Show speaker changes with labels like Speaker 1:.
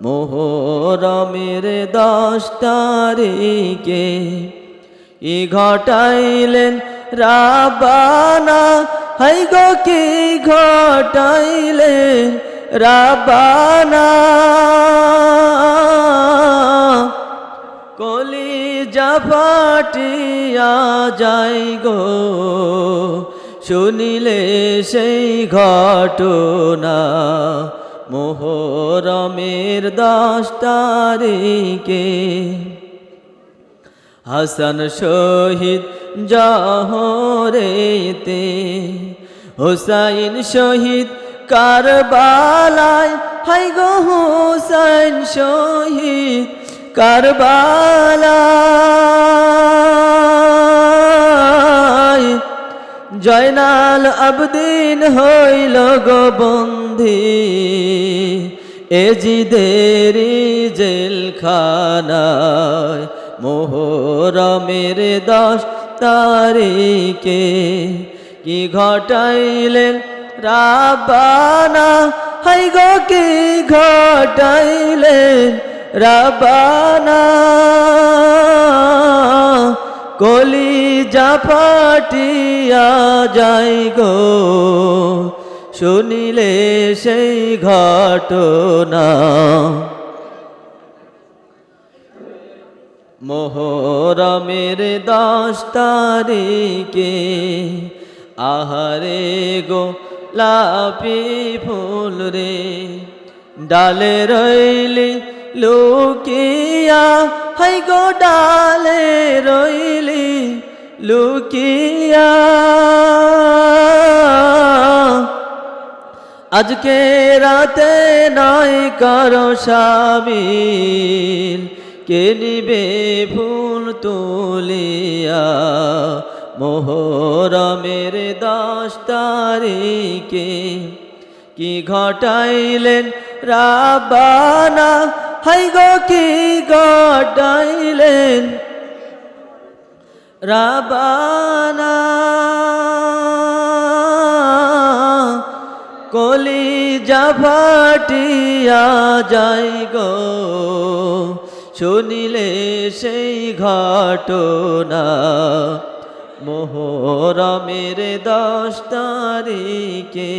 Speaker 1: মুহররমের 10 তারিখে ই ঘটাইলেন রাব্বানা, হাই গো কি ঘটাইলেন রাব্বানা। কলিজা ফাটিয়া যায় গো শুনিলে সেই ঘটনা, মুহররমের 10 তারিখে হাসান শহীদ জহরেতে, হুসাইন শহীদ কারবালায়, হাই গো হুসাইন শহীদ কারবালায়। জয়নাল আবদিন হইল গো বন্দী এজিদেরি জেলখানায়, মুহররমের 10 তারিখে কি ঘটাইলেন রাব্বানা, হাই গো কি ঘটাইলেন রাব্বানা। কলিজা ফাটিয়া যায় গো শুনিলে সেই ঘটনা, মুহররমের 10 তারিখে আহারে গো লাপি ফুল রে, ডালে রইলি লুকিয়া, হাই গো ডালে রইলি লুকিয়া। আজকে রাতে নয় কারো শামিল, কে নিবে ফুল তুলিয়া, মুহররমের 10 তারিখে কি ঘটাইলেন রাব্বানা, হাই গো কি ঘটাইলেন রাব্বানা। কলিজা ফাটিয়া যায় গো শুনিলে সেই ঘটনা, মুহররমের 10 তারিখে।